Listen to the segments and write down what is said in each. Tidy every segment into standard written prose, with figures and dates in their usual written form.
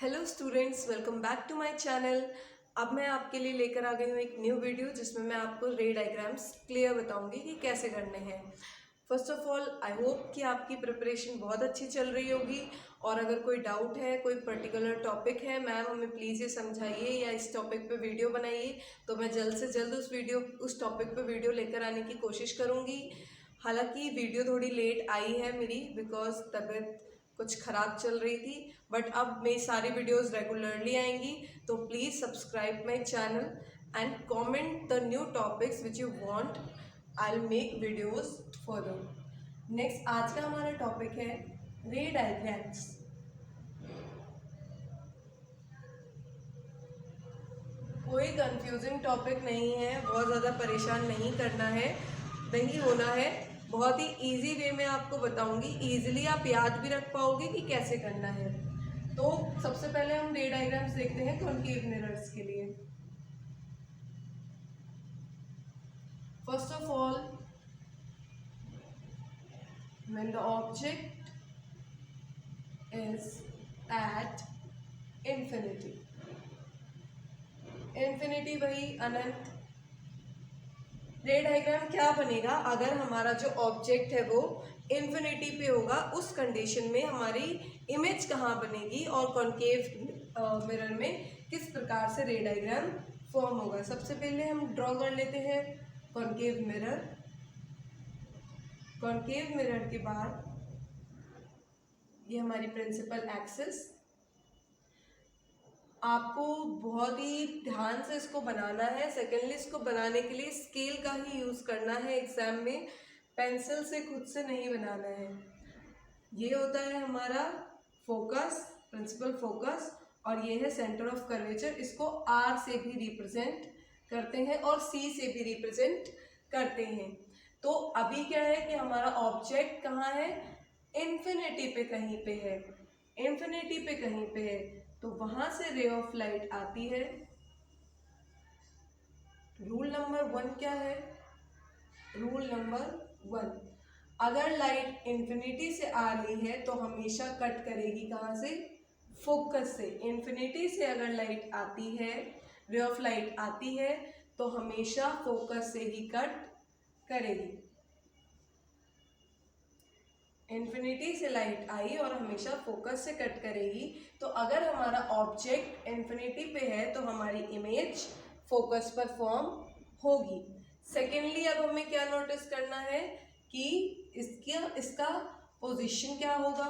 Hello students, welcome back to my channel. अब मैं आपके लिए लेकर आ गई हूँ एक न्यू वीडियो जिसमें मैं आपको रे डायग्राम्स क्लियर बताऊंगी कि कैसे करने हैं। First of all I hope कि आपकी प्रिपरेशन बहुत अच्छी चल रही होगी और अगर कोई डाउट है, कोई पर्टिकुलर टॉपिक है, मैम हमें प्लीज़ ये समझाइए या इस टॉपिक पे वीडियो बनाइए, तो मैं जल्द से जल्द उस टॉपिक पे वीडियो लेकर आने की कोशिश करूँगी। हालांकि वीडियो थोड़ी लेट आई है मेरी बिकॉज तबीयत कुछ ख़राब चल रही थी, बट अब मेरी सारी वीडियोस रेगुलरली आएंगी। तो please subscribe my channel and comment the new topics which you want. I will make videos further. Next आज का हमारा टॉपिक है रे डायग्राम्स। कोई कंफ्यूजिंग टॉपिक नहीं है, बहुत ज़्यादा परेशान नहीं करना है, नहीं होना है। बहुत ही इजी वे में आपको बताऊंगी, इजीली आप याद भी रख पाओगे कि कैसे करना है। तो सबसे पहले हम रे डायग्राम्स देखते हैं कॉन्केव मिरर्स के लिए। First of all, when the object is at infinity, infinity वही अनंत। रे डायग्राम क्या बनेगा अगर हमारा जो ऑब्जेक्ट है वो इंफिनिटी पे होगा, उस कंडीशन में हमारी इमेज कहाँ बनेगी और कॉन्केव मिरर में किस प्रकार से रे डायग्राम फॉर्म होगा। सबसे पहले हम ड्रॉ कर लेते हैं कॉन्केव मिरर। कॉन्केव मिरर के बाद ये हमारी प्रिंसिपल एक्सिस। आपको बहुत ही ध्यान से इसको बनाना है। सेकेंडली, इसको बनाने के लिए स्केल का ही यूज़ करना है एग्जाम में, पेंसिल से खुद से नहीं बनाना है। ये होता है हमारा फोकस, प्रिंसिपल फोकस, और ये है सेंटर ऑफ कर्वेचर। इसको आर से भी रिप्रेजेंट करते हैं और सी से भी रिप्रेजेंट करते हैं। तो अभी क्या है कि हमारा ऑब्जेक्ट कहाँ है, इन्फिनिटी पे कहीं पे है, इन्फिनिटी पे कहीं पे है, तो वहां से रे ऑफ लाइट आती है। रूल नंबर 1 क्या है? रूल नंबर 1, अगर लाइट इंफिनिटी से आ रही है तो हमेशा कट करेगी कहाँ से? फोकस से। इंफिनिटी से अगर लाइट आती है, रे ऑफ लाइट आती है, तो हमेशा फोकस से ही कट करेगी। इन्फिनिटी से लाइट आई और हमेशा फोकस से कट करेगी। तो अगर हमारा ऑब्जेक्ट इन्फिनिटी पे है तो हमारी इमेज फोकस पर फॉर्म होगी। सेकेंडली, अब हमें क्या नोटिस करना है कि इसका पोजीशन क्या होगा,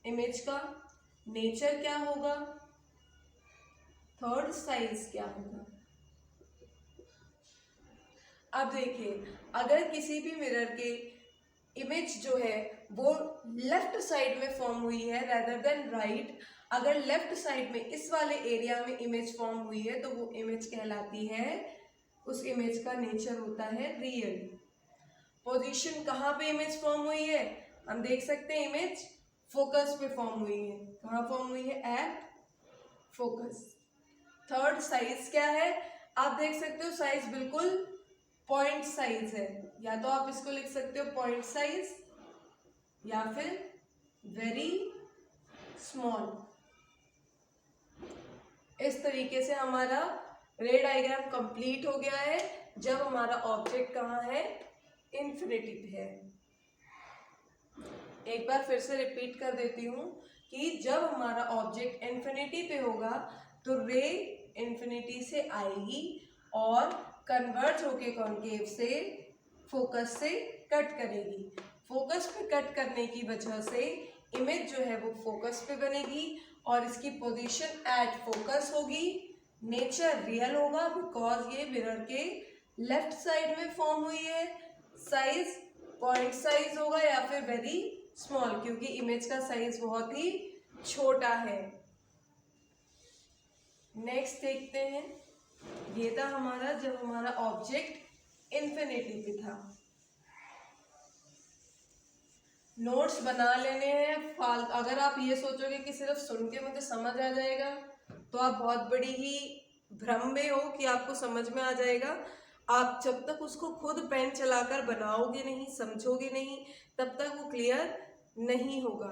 इमेज का नेचर क्या होगा, थर्ड साइज क्या होगा। अब देखिए, अगर किसी भी मिरर के इमेज जो है वो लेफ्ट साइड में फॉर्म हुई है रेदर देन राइट, अगर लेफ्ट साइड में इस वाले एरिया में इमेज फॉर्म हुई है तो वो इमेज कहलाती है, उस इमेज का नेचर होता है रियल। पोजीशन कहाँ पे इमेज फॉर्म हुई है, हम देख सकते हैं इमेज फोकस पे फॉर्म हुई है। कहाँ फॉर्म हुई है? At focus. थर्ड साइज क्या है, आप देख सकते हो साइज बिल्कुल पॉइंट साइज है, या तो आप इसको लिख सकते हो पॉइंट साइज या फिर वेरी स्मॉल। इस तरीके से हमारा रे डायग्राम कंप्लीट हो गया है जब हमारा ऑब्जेक्ट कहाँ है, इंफिनिटी पे है। एक बार फिर से रिपीट कर देती हूँ कि जब हमारा ऑब्जेक्ट इंफिनिटी पे होगा तो रे इंफिनिटी से आएगी और कन्वर्ज होके कॉन्केव से फोकस से कट करेगी। फोकस पे कट करने की वजह से इमेज जो है वो फोकस पे बनेगी और इसकी पोजीशन एट फोकस होगी। नेचर रियल होगा बिकॉज ये मिरर के लेफ्ट साइड में फॉर्म हुई है। साइज पॉइंट साइज होगा या फिर वेरी स्मॉल, क्योंकि इमेज का साइज बहुत ही छोटा है। नेक्स्ट देखते हैं, ये था हमारा जब हमारा ऑब्जेक्ट इंफिनिटी पे था। नोट्स बना लेने हैं। अगर आप ये सोचोगे कि सिर्फ सुन के मुझे समझ आ जाएगा तो आप बहुत बड़ी ही भ्रम में हो कि आपको समझ में आ जाएगा। आप जब तक उसको खुद पेन चलाकर बनाओगे नहीं, समझोगे नहीं, तब तक वो क्लियर नहीं होगा।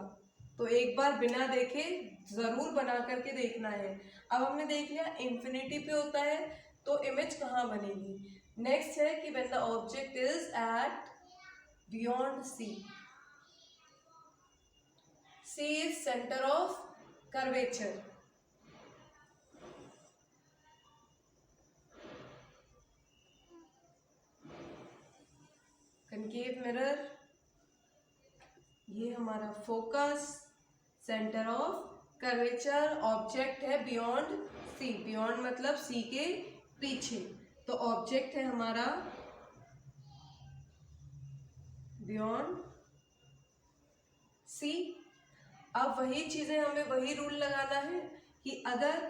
तो एक बार बिना देखे जरूर बना करके देखना है। अब हमने देख लिया इंफिनिटी पे होता है तो इमेज कहाँ बनेगी। नेक्स्ट है कि when the object is at beyond C, C is centre of curvature. Concave mirror, ये हमारा focus, centre of curvature, object है बियॉन्ड सी, बियॉन्ड मतलब सी के पीछे, तो ऑब्जेक्ट है हमारा बियॉन्ड सी। अब वही चीजें हमें वही रूल लगाना है कि अगर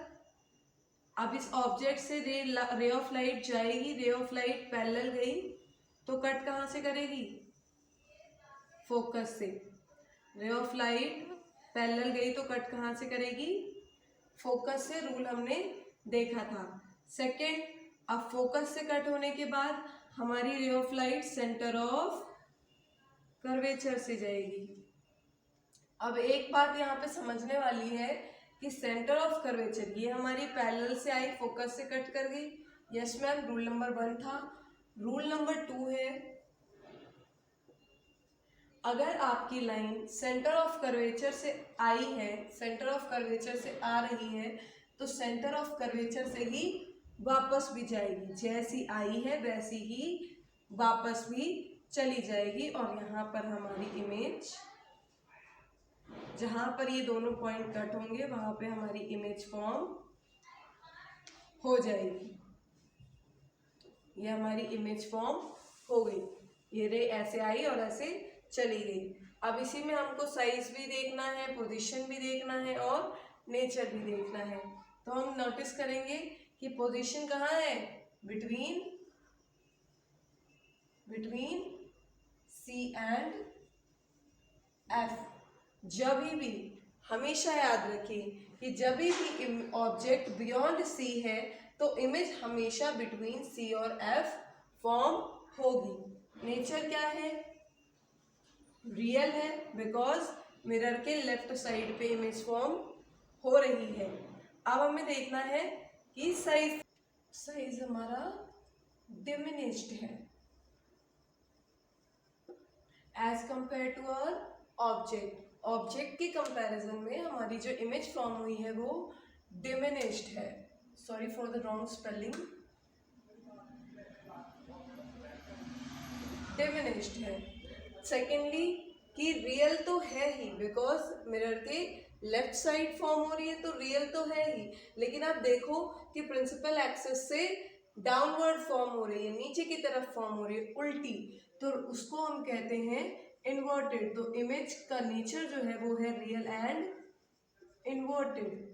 अब इस ऑब्जेक्ट से रे ऑफ लाइट जाएगी, रे ऑफ लाइट पैरेलल गई तो कट कहाँ से करेगी, फोकस से। रे ऑफ लाइट पैरेलल गई तो कट कहाँ से करेगी, फोकस से, रूल हमने देखा था। सेकंड, अब फोकस से कट होने के बाद हमारी रे of light centre of curvature से जाएगी। अब एक बात यहाँ पे समझने वाली है कि सेंटर ऑफ कर्वेचर ये हमारी पैरेलल से आई, फोकस से कट कर गई। यस मैम, रूल नंबर 1 था। रूल नंबर 2 है, अगर आपकी लाइन सेंटर ऑफ कर्वेचर से आई है, सेंटर ऑफ कर्वेचर से आ रही है, तो सेंटर ऑफ कर्वेचर से ही वापस भी जाएगी, जैसी आई है वैसी ही वापस भी चली जाएगी। और यहाँ पर हमारी इमेज, जहां पर ये दोनों पॉइंट कट होंगे वहां पे हमारी इमेज फॉर्म हो जाएगी। ये हमारी इमेज फॉर्म हो गई, ये रे ऐसे आई और ऐसे चली गई। अब इसी में हमको साइज भी देखना है, पोजीशन भी देखना है और नेचर भी देखना है। तो हम नोटिस करेंगे कि पोजीशन कहाँ है, बिटवीन सी एंड एफ। जब भी हमेशा याद रखिए कि जब भी ऑब्जेक्ट बियॉन्ड सी है तो इमेज हमेशा बिटवीन सी और एफ फॉर्म होगी। नेचर क्या है, रियल है, बिकॉज मिरर के लेफ्ट साइड पे इमेज फॉर्म हो रही है। अब हमें देखना है कि साइज हमारा डिमिनिश्ड है as compare to our object. Object के कंपैरिजन में हमारी जो इमेज फॉर्म हुई है वो डिमिनिश्ड है। Sorry for the wrong spelling, diminished है। सेकेंडली कि रियल तो है ही, बिकॉज मिरर के लेफ्ट साइड फॉर्म हो रही है तो रियल तो है ही, लेकिन आप देखो कि प्रिंसिपल एक्सिस से डाउनवर्ड फॉर्म हो रही है, नीचे की तरफ फॉर्म हो रही है, उल्टी, तो उसको हम कहते हैं इन्वर्टेड। तो इमेज का नेचर जो है वो है real and inverted.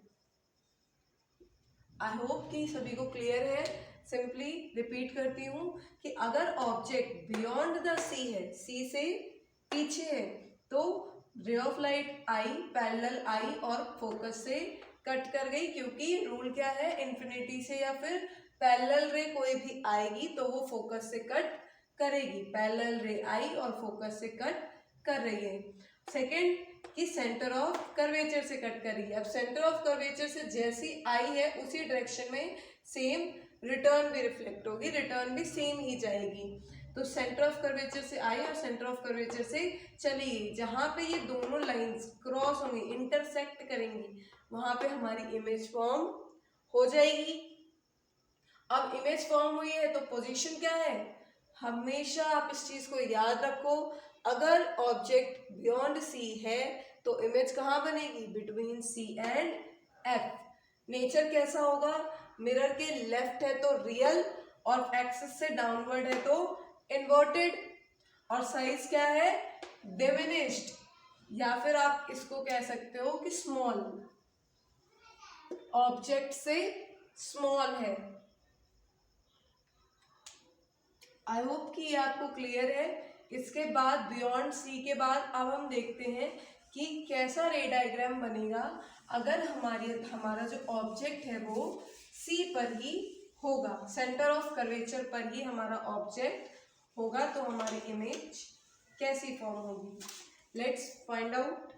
I hope कि सभी को क्लियर है। सिंपली रिपीट करती हूँ कि अगर ऑब्जेक्ट बियॉन्ड द सी है, सी से पीछे है, तो रे ऑफ लाइट आई, पैरेलल आई और फोकस से कट कर गई, क्योंकि रूल क्या है, इन्फिनिटी से या फिर पैरेलल रे कोई भी आएगी तो वो फोकस से कट करेगी। पैरेलल रे आई और फोकस से कट कर रही है। सेकेंड कि सेंटर ऑफ कर्वेचर से कट कर रही है। अब सेंटर ऑफ कर्वेचर से जैसी आई है उसी डायरेक्शन में सेम रिटर्न भी रिफ्लेक्ट होगी, रिटर्न भी सेम ही जाएगी। तो सेंटर ऑफ कर्वेचर से आई और सेंटर ऑफ कर्वेचर से चली गई, जहां पे ये दोनों लाइंस क्रॉस होंगी, इंटरसेक्ट करेंगी, वहां पे हमारी इमेज फॉर्म हो जाएगी। अब इमेज फॉर्म हुई है तो पोजीशन क्या है, हमेशा आप इस चीज को याद रखो, अगर ऑब्जेक्ट बियॉन्ड सी है तो इमेज कहाँ बनेगी, between C and F. Nature कैसा होगा, मिरर के लेफ्ट है तो रियल और एक्सिस से डाउनवर्ड है तो इन्वर्टेड, और साइज क्या है, डिमिनिश्ड, या फिर आप इसको कह सकते हो कि स्मॉल, ऑब्जेक्ट से स्मॉल है। आई होप कि ये आपको क्लियर है। इसके बाद बियॉन्ड सी के बाद अब हम देखते हैं कि कैसा रे डायग्राम बनेगा अगर हमारा जो ऑब्जेक्ट है वो सी पर ही होगा, सेंटर ऑफ कर्वेचर पर ही हमारा ऑब्जेक्ट होगा, तो हमारी इमेज कैसी फॉर्म होगी। Let's find out.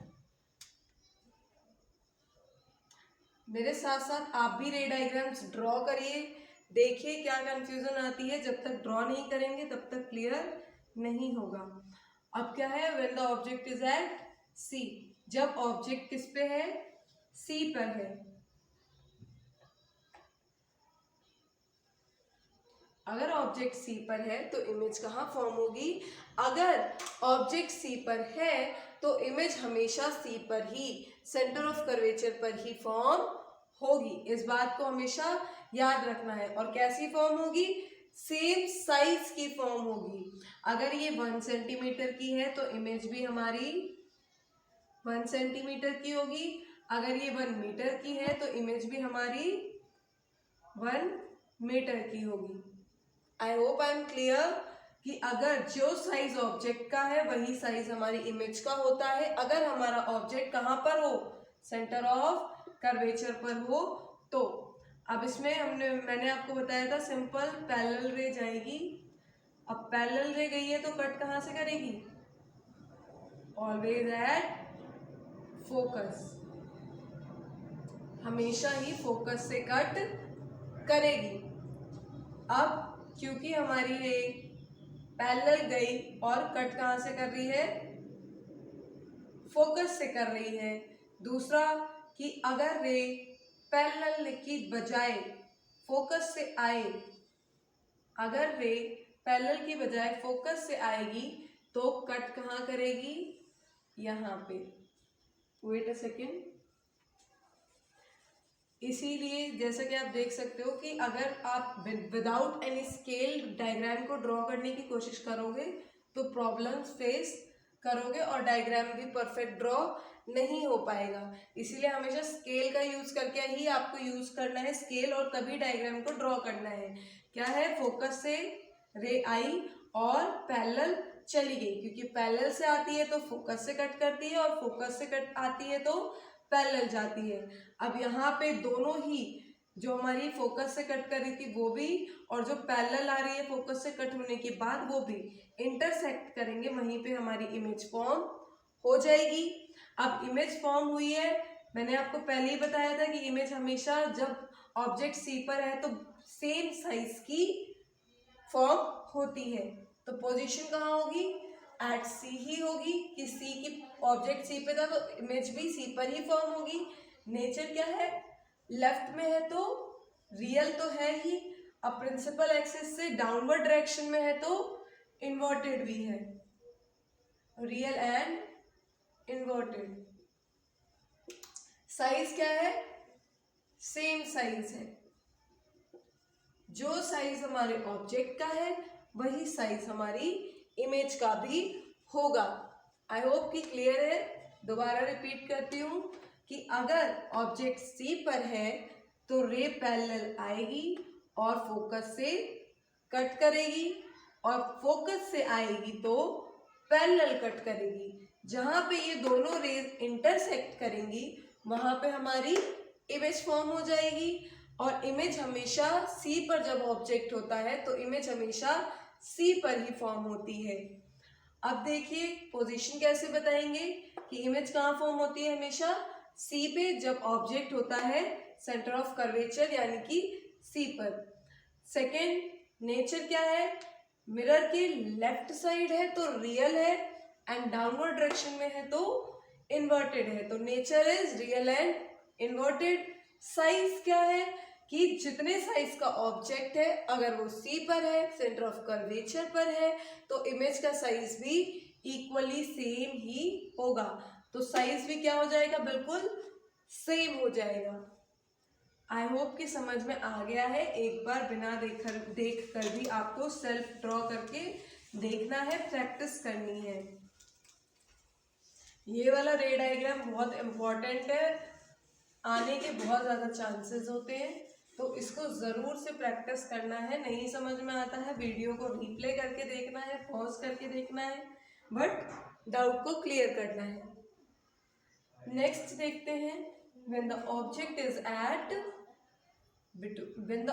मेरे साथ साथ आप भी रे डायग्राम्स ड्रॉ करिए, देखिए क्या कंफ्यूजन आती है। जब तक ड्रॉ नहीं करेंगे तब तक क्लियर नहीं होगा। अब क्या है, when the object is at C, जब ऑब्जेक्ट किस पे है, सी पर है। अगर ऑब्जेक्ट सी पर है तो इमेज कहाँ फॉर्म होगी, अगर ऑब्जेक्ट सी पर है तो इमेज हमेशा सी पर ही, सेंटर ऑफ कर्वेचर पर ही फॉर्म होगी। इस बात को हमेशा याद रखना है। और कैसी फॉर्म होगी, सेम साइज की फॉर्म होगी। अगर ये 1 सेंटीमीटर की है तो इमेज भी हमारी 1 सेंटीमीटर की होगी। अगर ये 1 मीटर की है तो इमेज भी हमारी 1 मीटर की होगी। I hope I am clear कि अगर जो साइज ऑब्जेक्ट का है वही साइज हमारी इमेज का होता है। अगर हमारा ऑब्जेक्ट कहाँ पर हो, सेंटर ऑफ कर्वेचर पर हो तो। अब इसमें मैंने आपको बताया था सिंपल पैरेलल रे जाएगी। अब पैरेलल रे गई है तो कट कहाँ से करेगी, ऑलवेज एट फोकस, हमेशा ही फोकस से कट करेगी। अब क्योंकि हमारी रे पैरेलल गई और कट कहाँ से कर रही है, फोकस से कर रही है। दूसरा कि अगर रे पैरेलल की बजाय फोकस से आए, अगर रे पैरेलल की बजाय फोकस से आएगी तो कट कहाँ करेगी, यहाँ पे। Wait a second. इसीलिए जैसा कि आप देख सकते हो कि अगर आप विदाउट एनी स्केल डायग्राम को ड्रॉ करने की कोशिश करोगे तो प्रॉब्लम्स फेस करोगे और डायग्राम भी परफेक्ट ड्रॉ नहीं हो पाएगा। इसीलिए हमेशा स्केल का यूज करके ही आपको यूज करना है स्केल, और तभी डायग्राम को ड्रॉ करना है। क्या है, फोकस से रे आई और पैरेलल चली गई, क्योंकि पैरेलल से आती है तो फोकस से कट करती है और फोकस से कट आती है तो पैरेलल जाती है। अब यहाँ पे दोनों ही, जो हमारी फोकस से कट कर रही थी वो भी, और जो पैरेलल आ रही है फोकस से कट होने के बाद वो भी इंटरसेक्ट करेंगे, वहीं पे हमारी इमेज फॉर्म हो जाएगी। अब इमेज फॉर्म हुई है, मैंने आपको पहले ही बताया था कि इमेज हमेशा जब ऑब्जेक्ट सी पर है तो सेम साइज की फॉर्म होती है। तो पोजीशन कहाँ होगी, एट सी ही होगी, कि सी की ऑब्जेक्ट सी पे था तो इमेज भी सी पर ही फॉर्म होगी। नेचर क्या है, लेफ्ट में है तो रियल तो है ही, अब प्रिंसिपल एक्सिस से डाउनवर्ड डायरेक्शन में है तो इन्वर्टेड भी है, रियल एंड इन्वर्टेड। साइज क्या है, सेम साइज है। जो साइज हमारे ऑब्जेक्ट का है वही साइज हमारी इमेज का भी होगा। आई होप कि क्लियर है। दोबारा रिपीट करती हूँ कि अगर ऑब्जेक्ट सी पर है तो रे पैरेलल आएगी और फोकस से कट करेगी, और फोकस से आएगी तो पैरेलल कट करेगी। जहां पे ये दोनों रेज इंटरसेक्ट करेंगी वहां पे हमारी इमेज फॉर्म हो जाएगी। और इमेज हमेशा सी पर जब ऑब्जेक्ट होता है तो इमेज हमेशा सी पर ही फॉर्म होती है। अब देखिए पोजीशन कैसे बताएंगे कि इमेज कहाँ फॉर्म होती है, हमेशा सी पे जब ऑब्जेक्ट होता है सेंटर ऑफ कर्वेचर यानी कि सी पर। सेकेंड, नेचर क्या है, मिरर के लेफ्ट साइड है तो रियल है एंड डाउनवर्ड डायरेक्शन में है तो इन्वर्टेड है, तो nature is real and inverted. Size क्या है कि जितने साइज का ऑब्जेक्ट है अगर वो सी पर है, सेंटर ऑफ कर्वेचर पर है, तो इमेज का साइज भी इक्वली सेम ही होगा। तो साइज भी क्या हो जाएगा, बिल्कुल सेम हो जाएगा। आई होप कि समझ में आ गया है। एक बार बिना देख कर भी आपको सेल्फ ड्रॉ करके देखना है, प्रैक्टिस करनी है। ये वाला रे डायग्राम बहुत इंपॉर्टेंट है, आने के बहुत ज़्यादा चांसेस होते हैं, तो इसको ज़रूर से प्रैक्टिस करना है। नहीं समझ में आता है वीडियो को रिप्ले करके देखना है, पॉज करके देखना है, बट डाउट को क्लियर करना है। नेक्स्ट देखते हैं, when the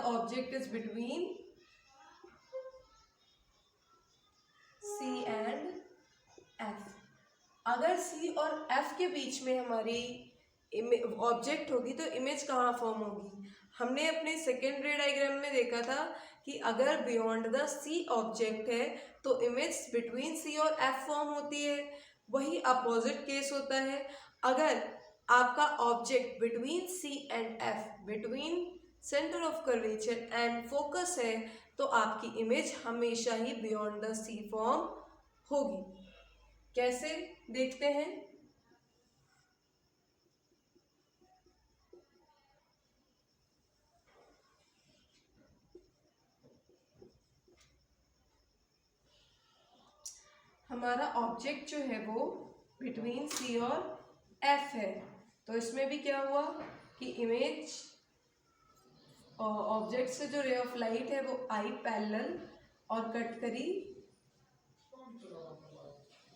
object is between C and F, अगर C और F के बीच में हमारी ऑब्जेक्ट होगी तो इमेज कहाँ फॉर्म होगी। हमने अपने सेकेंड रे डायग्राम में देखा था कि अगर बियॉन्ड द सी ऑब्जेक्ट है तो इमेज बिटवीन सी और एफ फॉर्म होती है। वही अपोजिट केस होता है, अगर आपका object between C and F, between centre of curvature and focus है, तो आपकी इमेज हमेशा ही बियॉन्ड द सी फॉर्म होगी। कैसे देखते हैं। हमारा ऑब्जेक्ट जो है वो बिटवीन सी और एफ है, तो इसमें भी क्या हुआ कि इमेज ऑब्जेक्ट से जो रे ऑफ लाइट है वो आई पैरेलल और कट करी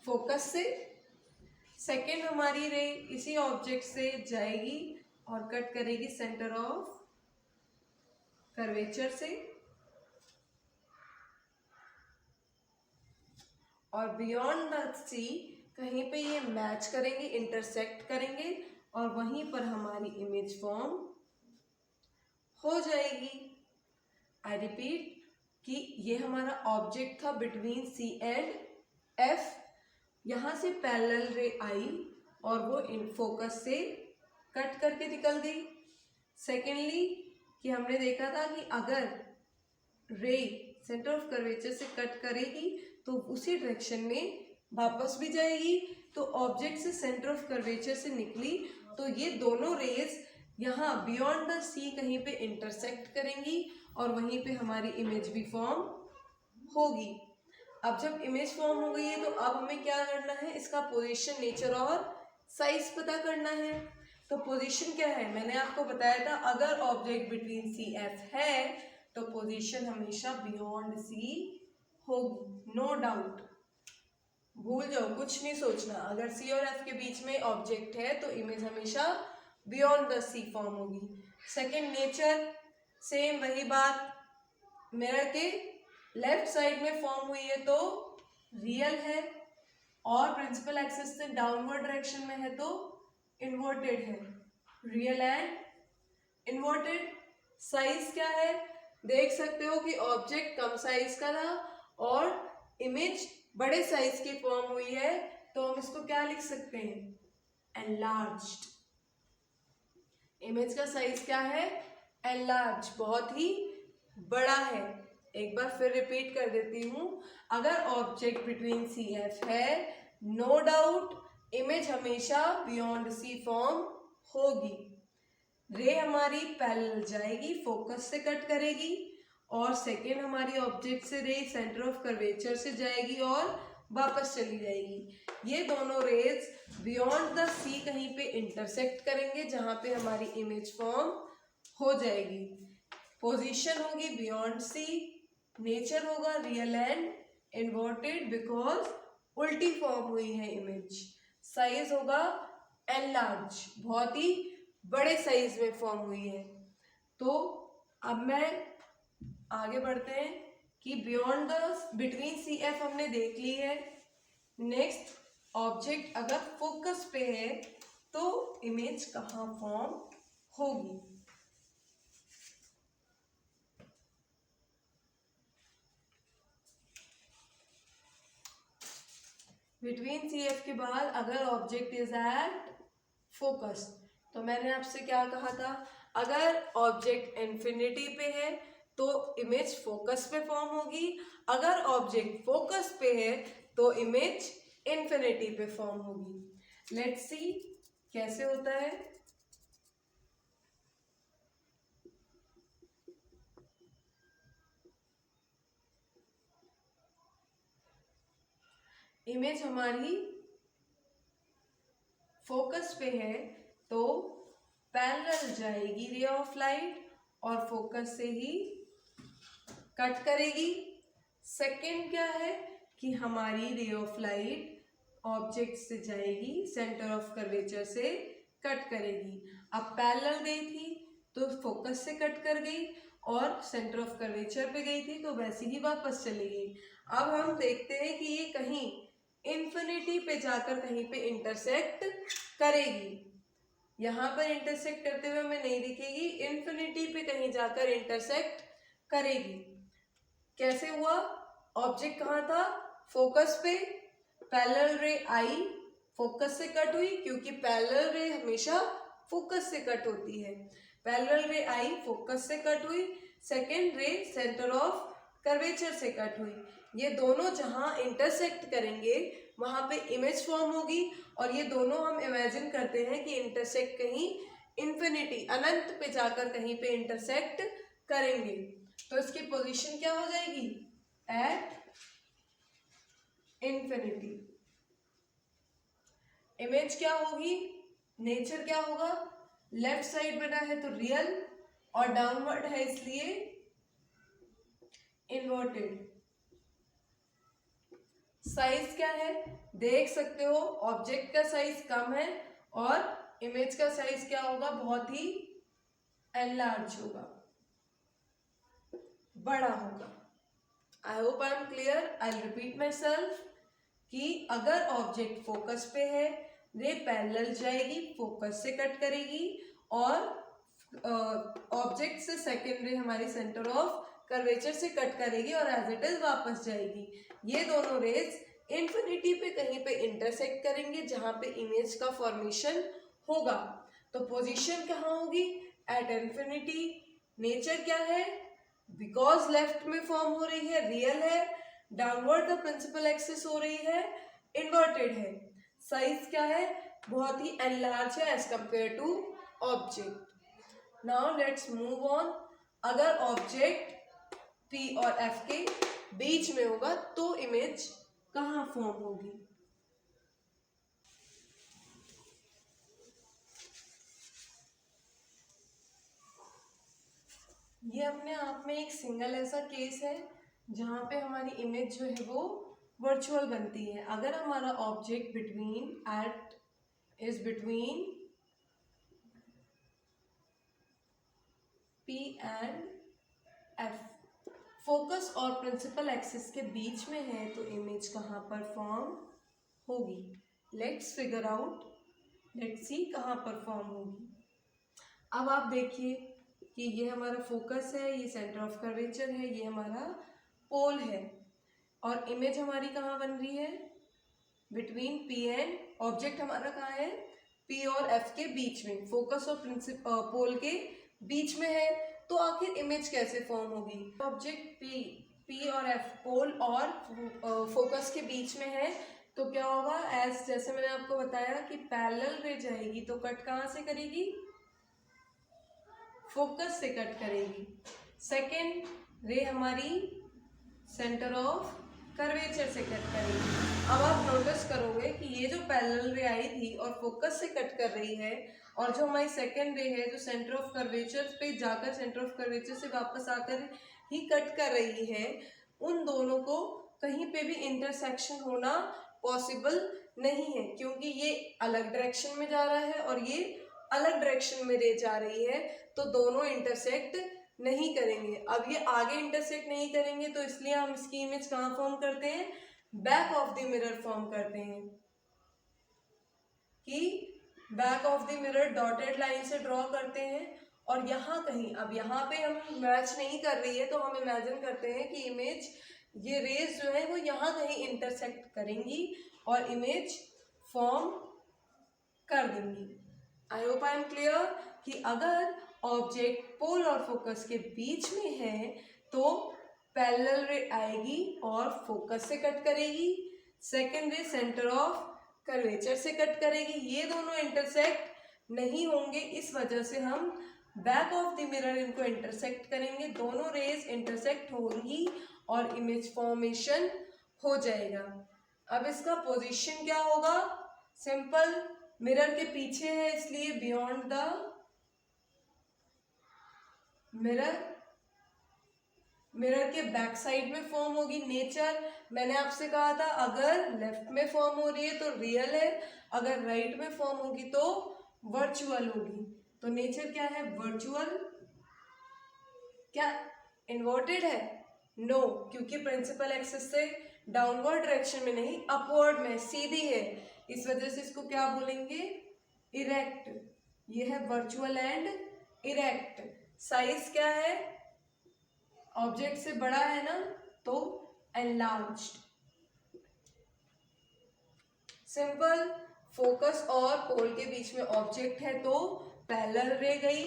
फोकस से। सेकेंड हमारी रे इसी ऑब्जेक्ट से जाएगी और कट करेगी सेंटर ऑफ कर्वेचर से, और बियॉन्ड द सी कहीं पे ये मैच करेंगे, इंटरसेक्ट करेंगे, और वहीं पर हमारी इमेज फॉर्म हो जाएगी। आई रिपीट कि ये हमारा ऑब्जेक्ट था बिटवीन सी एंड एफ, यहाँ से पैरेलल रे आई और वो इन फोकस से कट करके निकल गई। सेकेंडली कि हमने देखा था कि अगर रे सेंटर ऑफ कर्वेचर से कट करेगी तो उसी डायरेक्शन में वापस भी जाएगी, तो ऑब्जेक्ट से सेंटर ऑफ कर्वेचर से निकली तो ये दोनों रेज यहाँ बियॉन्ड द सी कहीं पे इंटरसेक्ट करेंगी और वहीं पे हमारी इमेज भी फॉर्म होगी। अब जब इमेज फॉर्म हो गई है तो अब हमें क्या करना है, इसका पोजीशन, नेचर और साइज पता करना है। तो पोजीशन क्या है, मैंने आपको बताया था अगर ऑब्जेक्ट बिटवीन सी एफ है तो पोजीशन हमेशा बियॉन्ड सी होगी, नो डाउट। भूल जाओ, कुछ नहीं सोचना, अगर सी और एफ के बीच में ऑब्जेक्ट है तो इमेज हमेशा बियॉन्ड द सी फॉर्म होगी। सेकेंड नेचर, सेम वही बात, मिरर के लेफ्ट साइड में फॉर्म हुई है तो रियल है, और प्रिंसिपल एक्सिस से डाउनवर्ड डायरेक्शन में है तो इन्वर्टेड है, रियल एंड इन्वर्टेड। साइज क्या है, देख सकते हो कि ऑब्जेक्ट कम साइज का था और इमेज बड़े साइज की फॉर्म हुई है, तो हम इसको क्या लिख सकते हैं, एनलार्ज्ड। इमेज का साइज क्या है, एनलार्ज, बहुत ही बड़ा है। एक बार फिर रिपीट कर देती हूँ, अगर ऑब्जेक्ट बिटवीन सी एफ है, नो डाउट इमेज हमेशा बियॉन्ड सी फॉर्म होगी। रे हमारी पैरेलल जाएगी, फोकस से कट करेगी, और सेकेंड हमारी ऑब्जेक्ट से रे सेंटर ऑफ कर्वेचर से जाएगी और वापस चली जाएगी। ये दोनों रेज बियॉन्ड द सी कहीं पे इंटरसेक्ट करेंगे जहां पे हमारी इमेज फॉर्म हो जाएगी। पोजीशन होगी बियॉन्ड सी, नेचर होगा रियल एंड इन्वर्टेड बिकॉज उल्टी फॉर्म हुई है इमेज, साइज होगा एनलार्ज, बहुत ही बड़े साइज में फॉर्म हुई है। तो अब मैं आगे बढ़ते हैं कि beyond the between C F हमने देख ली है। नेक्स्ट, ऑब्जेक्ट अगर फोकस पे है तो इमेज कहाँ फॉर्म होगी। बिटवीन सी एफ के बाद अगर ऑब्जेक्ट इज एट फोकस, तो मैंने आपसे क्या कहा था, अगर ऑब्जेक्ट इन्फिनिटी पे है तो इमेज फोकस पे फॉर्म होगी, अगर ऑब्जेक्ट फोकस पे है तो इमेज इन्फिनिटी पे फॉर्म होगी। लेट्स सी कैसे होता है। इमेज हमारी फोकस पे है तो पैरेलल जाएगी रे ऑफ लाइट और फोकस से ही कट करेगी। सेकेंड क्या है कि हमारी रे ऑफ लाइट ऑब्जेक्ट से जाएगी, सेंटर ऑफ कर्वेचर से कट करेगी। अब पैरेलल गई थी तो फोकस से कट कर गई और सेंटर ऑफ कर्वेचर पे गई थी तो वैसे ही वापस चली गई। अब हम देखते हैं कि ये कहीं इन्फिनिटी पे जाकर कहीं पे इंटरसेक्ट करेगी। यहाँ पर इंटरसेक्ट करते हुए हमें नहीं दिखेगी, इन्फिनिटी पे कहीं जाकर इंटरसेक्ट करेगी। कैसे हुआ? ऑब्जेक्ट कहाँ था? फोकस पे। पैरेलल रे आई, फोकस से कट हुई, क्योंकि पैरेलल रे हमेशा फोकस से कट होती है। पैरेलल रे आई, फोकस से कट हुई। सेकेंड रे सेंटर ऑफ कर्वेचर से कट हुई। ये दोनों जहां इंटरसेक्ट करेंगे वहां पे इमेज फॉर्म होगी, और ये दोनों हम इमेजिन करते हैं कि इंटरसेक्ट कहीं इन्फिनिटी, अनंत पे जाकर कहीं पे इंटरसेक्ट करेंगे। तो इसकी पोजीशन क्या हो जाएगी? At infinity. इमेज क्या होगी? नेचर क्या होगा? लेफ्ट साइड बना है तो रियल, और डाउनवर्ड है इसलिए इन्वर्टेड। साइज क्या है? देख सकते हो ऑब्जेक्ट का साइज कम है और इमेज का साइज क्या होगा? बहुत ही एनलार्ज होगा, बड़ा होगा। I hope I am clear. I repeat my self कि अगर ऑब्जेक्ट फोकस पे है, रे पैरेलल जाएगी, फोकस से कट करेगी, और ऑब्जेक्ट से सेकेंड रे हमारी सेंटर ऑफ कर्वेचर से कट करेगी और एज इट इज वापस जाएगी। ये दोनों रेज इन्फिनिटी पे कहीं पे इंटरसेक्ट करेंगे जहां पे इमेज का फॉर्मेशन होगा। तो पोजीशन कहाँ होगी? At infinity. नेचर क्या है? बिकॉज लेफ्ट में फॉर्म हो रही है, रियल है, डाउनवर्ड द प्रिंसिपल एक्सिस हो रही है, इन्वर्टेड है। साइज क्या है? बहुत ही एनलार्ज है as compare to object. Now let's move on. अगर ऑब्जेक्ट P और F के बीच में होगा तो इमेज कहाँ फॉर्म होगी? ये अपने आप में एक सिंगल ऐसा केस है जहाँ पे हमारी इमेज जो है वो वर्चुअल बनती है। अगर हमारा object between P and F, focus और प्रिंसिपल एक्सिस के बीच में है तो इमेज कहाँ पर फॉर्म होगी? Let's figure out, let's see कहाँ पर फॉर्म होगी। अब आप देखिए कि ये हमारा फोकस है, ये सेंटर ऑफ कर्वेचर है, ये हमारा पोल है, और इमेज हमारी कहाँ बन रही है? बिटवीन P एंड, ऑब्जेक्ट हमारा कहाँ है? P और F के बीच में, फोकस और पोल के बीच में है। तो आखिर इमेज कैसे फॉर्म होगी? ऑब्जेक्ट P और F पोल और फोकस के बीच में है तो क्या होगा? जैसे मैंने आपको बताया कि पैरेलल रे जाएगी तो कट कहाँ से करेगी? फोकस से कट करेगी। सेकेंड रे हमारी सेंटर ऑफ कर्वेचर से कट करेगी। अब आप नोटिस करोगे कि ये जो पैरेलल रे आई थी और फोकस से कट कर रही है, और जो हमारी सेकेंड रे है जो सेंटर ऑफ कर्वेचर पे जाकर सेंटर ऑफ कर्वेचर से वापस आकर ही कट कर रही है, उन दोनों को कहीं पे भी इंटरसेक्शन होना पॉसिबल नहीं है, क्योंकि ये अलग डायरेक्शन में जा रहा है और ये अलग डायरेक्शन में रे जा रही है, तो दोनों इंटरसेक्ट नहीं करेंगे। अब ये आगे इंटरसेक्ट नहीं करेंगे तो इसलिए हम इसकी इमेज कहाँ फॉर्म करते हैं? Back of the mirror form करते हैं, कि back of the mirror dotted line से ड्रॉ करते हैं, और यहाँ कहीं, अब यहाँ पे हम मैच नहीं कर रही है तो हम इमेजिन करते हैं कि इमेज, ये रेज जो है वो यहाँ कहीं इंटरसेक्ट करेंगी और इमेज फॉर्म कर देंगी। I hope I am clear कि अगर ऑब्जेक्ट पोल और फोकस के बीच में है तो पैरेलल रे आएगी और फोकस से कट करेगी, सेकेंड रे सेंटर ऑफ कर्वेचर से कट करेगी। ये दोनों इंटरसेक्ट नहीं होंगे, इस वजह से हम बैक ऑफ द मिरर इनको इंटरसेक्ट करेंगे, दोनों रेज इंटरसेक्ट होंगी और इमेज फॉर्मेशन हो जाएगा। अब इसका पोजीशन क्या होगा? सिंपल, मिरर के पीछे है इसलिए बियॉन्ड द मिरर, मिरर के बैक साइड में फॉर्म होगी। नेचर, मैंने आपसे कहा था अगर लेफ्ट में फॉर्म हो रही है तो रियल है, अगर राइट में फॉर्म होगी तो वर्चुअल होगी। तो नेचर क्या है? वर्चुअल। क्या इन्वर्टेड है? नो, क्योंकि प्रिंसिपल एक्सिस से डाउनवर्ड डायरेक्शन में नहीं, अपवर्ड में, सीधी है, इस वजह से इसको क्या बोलेंगे? इरेक्ट। ये है वर्चुअल एंड इरेक्ट। साइज क्या है, ऑब्जेक्ट से बड़ा है ना, तो एनलार्ज्ड। सिंपल। फोकस और पोल के बीच में ऑब्जेक्ट है तो पैरेलल रे गई,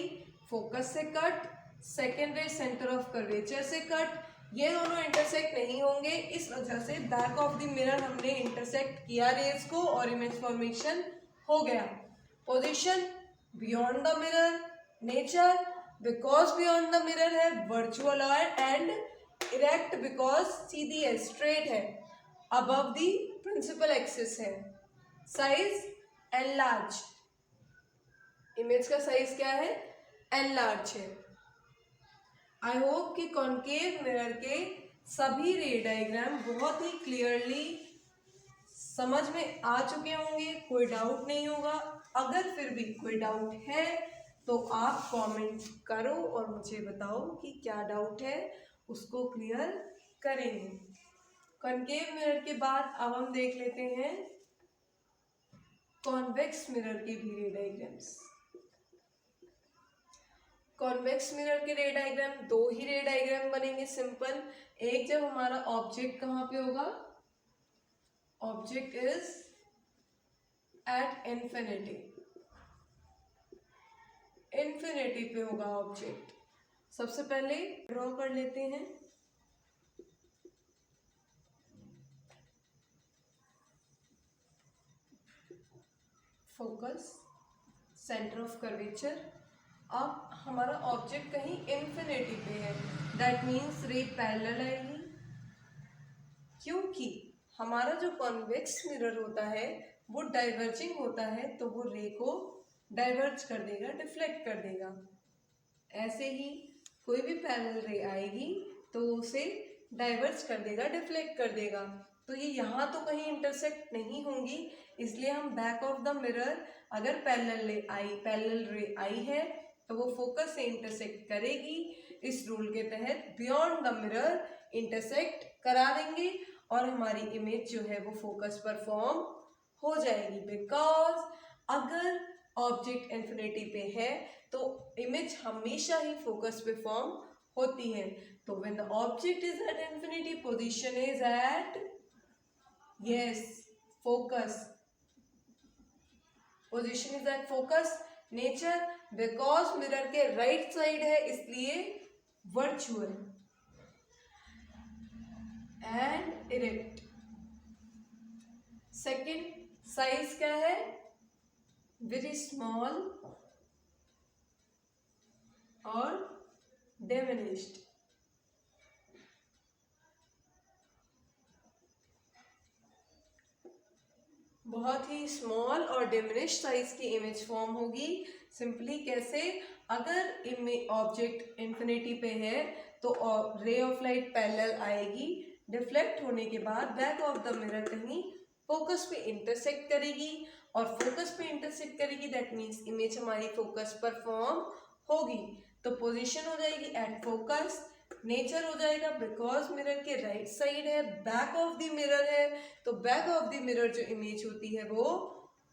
फोकस से कट, सेकेंड रे सेंटर ऑफ कर्वेचर से कट, ये दोनों इंटरसेक्ट नहीं होंगे, इस वजह से बैक ऑफ द मिरर हमने इंटरसेक्ट किया रेज को और इमेज फॉर्मेशन हो गया। Position beyond the mirror, nature because beyond the mirror है, वर्चुअल एंड इरेक्ट बिकॉज सीधी है, स्ट्रेट है, अबव द प्रिंसिपल एक्सिस है। साइज एनलार्ज, इमेज का साइज क्या है, एनलार्ज है। आई होप कि कॉनकेव मिरर के सभी रे डायग्राम बहुत ही क्लियरली समझ में आ चुके होंगे, कोई डाउट नहीं होगा। अगर फिर भी कोई डाउट है तो आप कमेंट करो और मुझे बताओ कि क्या डाउट है, उसको क्लियर करेंगे। कॉनकेव मिरर के बाद अब हम देख लेते हैं कॉन्वेक्स मिरर के भी रे डायग्राम्स। कॉन्वेक्स मिरर के रे डायग्राम, दो ही रे डायग्राम बनेंगे सिंपल। एक जब हमारा ऑब्जेक्ट कहाँ पे होगा, object is at infinity, infinity पे होगा ऑब्जेक्ट। सबसे पहले ड्रॉ कर लेते हैं। Focus, centre of curvature. अब हमारा ऑब्जेक्ट कहीं इन्फिनिटी पे है, दैट मीन्स रे पैरेलल आएगी, क्योंकि हमारा जो कॉन्वेक्स मिरर होता है वो डाइवर्जिंग होता है, तो वो रे को डाइवर्ज कर देगा, डिफ्लेक्ट कर देगा। ऐसे ही कोई भी पैरेलल रे आएगी तो उसे डाइवर्ज कर देगा, डिफ्लेक्ट कर देगा। तो ये यहाँ तो कहीं इंटरसेक्ट नहीं होंगी, इसलिए हम बैक ऑफ द मिरर अगर पैरेलल रे आई है तो वो फोकस से इंटरसेक्ट करेगी। इस रूल के तहत बियॉन्ड द मिरर इंटरसेक्ट करा देंगे और हमारी इमेज जो है वो फोकस पर फॉर्म हो जाएगी। बिकॉज अगर ऑब्जेक्ट इन्फिनिटी पे है तो इमेज हमेशा ही फोकस पे फॉर्म होती है। तो when the object is at infinity, position is at, yes, focus, position is at focus. Nature, because mirror के राइट साइड है इसलिए virtual and erect. Second, size क्या है, वेरी स्मॉल और डिमिनिश्ड। बहुत ही स्मॉल और डिमिनिश्ड साइज की इमेज फॉर्म होगी। सिंपली कैसे, अगर ऑब्जेक्ट इन्फिनिटी पे है तो रे ऑफ लाइट पैरेलल आएगी, डिफ्लेक्ट होने के बाद बैक ऑफ द मिरर कहीं फोकस पे इंटरसेक्ट करेगी और फोकस पे इंटरसेक्ट करेगी, दैट मीन्स इमेज हमारी फोकस पर फॉर्म होगी। तो पोजीशन हो जाएगी एट फोकस। नेचर हो जाएगा बिकॉज मिरर के राइट साइड है, बैक ऑफ द मिरर है, तो बैक ऑफ द मिरर जो इमेज होती है वो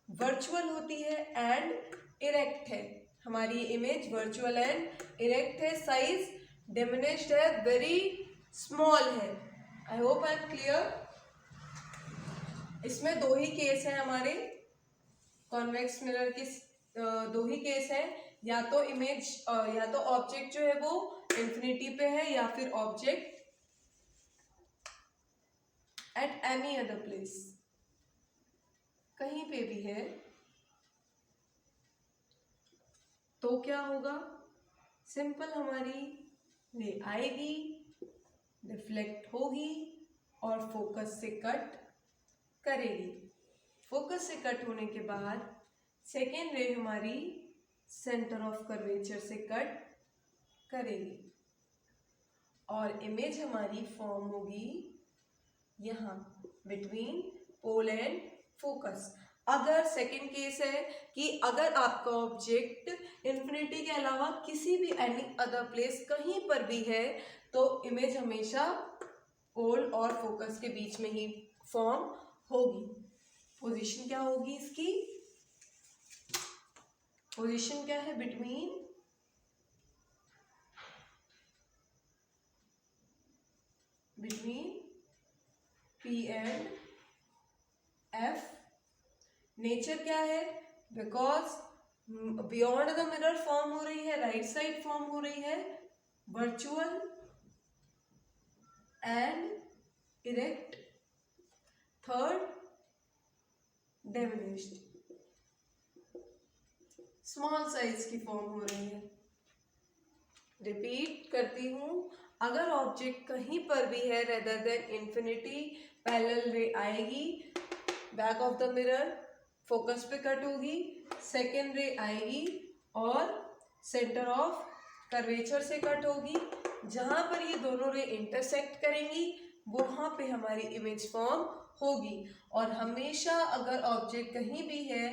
वर्चुअल होती है एंड इरेक्ट है। हमारी इमेज वर्चुअल एंड इरेक्ट है। साइज डिमिनिश्ड है, वेरी स्मॉल है। I hope I am clear. इसमें दो ही केस है हमारे कॉन्वेक्स मिरर के, दो ही केस है, या तो इमेज या तो ऑब्जेक्ट जो है वो इन्फिनिटी पे है या फिर object at any other place, कहीं पे भी है। तो क्या होगा, सिंपल हमारी रे आएगी, रिफ्लेक्ट होगी और फोकस से कट करेगी। फोकस से कट होने के बाद सेकेंड रे हमारी सेंटर ऑफ कर्वेचर से कट करेगी और इमेज हमारी फॉर्म होगी यहाँ बिटवीन पोल एंड फोकस। अगर सेकेंड केस है कि अगर आपका ऑब्जेक्ट इन्फिनिटी के अलावा किसी भी एनी अदर प्लेस कहीं पर भी है तो इमेज हमेशा पोल और फोकस के बीच में ही फॉर्म होगी। पोजीशन क्या होगी इसकी, पोजीशन क्या है? Between P and F। Nature क्या है? Because beyond the mirror form हो रही है, राइट साइड फॉर्म हो रही है, virtual and erect. Third, diminished, small size की फॉर्म हो रही है। रिपीट करती हूं, अगर ऑब्जेक्ट कहीं पर भी है रेदर देन इंफिनिटी, पैरेलल रे आएगी, back of the mirror focus पे कट होगी, सेकेंड रे आएगी और सेंटर ऑफ कर्वेचर से कट होगी। जहां पर ये दोनों रे इंटरसेक्ट करेंगी वहां पे हमारी इमेज फॉर्म होगी। और हमेशा अगर ऑब्जेक्ट कहीं भी है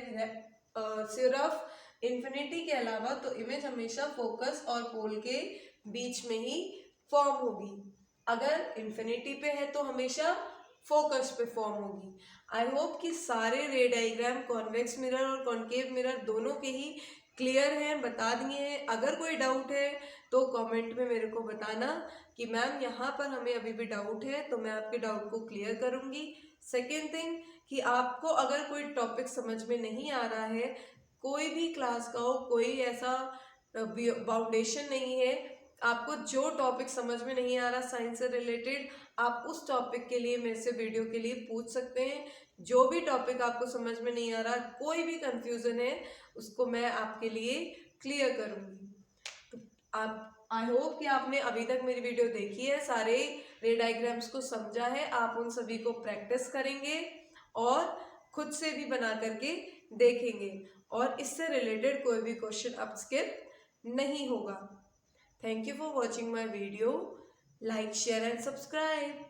सिर्फ इन्फिनिटी के अलावा, तो इमेज हमेशा फोकस और पोल के बीच में ही फॉर्म होगी। अगर इन्फिनिटी पे है तो हमेशा फोकस पे फॉर्म होगी। आई होप कि सारे रे डायग्राम कॉन्वेक्स मिरर और कॉन्केव मिरर दोनों के ही क्लियर हैं, बता दिए हैं। अगर कोई डाउट है तो कमेंट में मेरे को बताना कि मैम यहाँ पर हमें अभी भी डाउट है, तो मैं आपके डाउट को क्लियर करूँगी। सेकेंड थिंग कि आपको अगर कोई टॉपिक समझ में नहीं आ रहा है, कोई भी क्लास का हो, कोई ऐसा फाउंडेशन नहीं है, आपको जो टॉपिक समझ में नहीं आ रहा साइंस से रिलेटेड, आप उस टॉपिक के लिए मेरे से वीडियो के लिए पूछ सकते हैं। जो भी टॉपिक आपको समझ में नहीं आ रहा, कोई भी कंफ्यूजन है, उसको मैं आपके लिए क्लियर करूँगी। तो आप, आई होप कि आपने अभी तक मेरी वीडियो देखी है, सारे रे डायग्राम्स को समझा है, आप उन सभी को प्रैक्टिस करेंगे और खुद से भी बना करके देखेंगे और इससे रिलेटेड कोई भी क्वेश्चन अब स्किप नहीं होगा। Thank you for watching my video. Like, share and subscribe.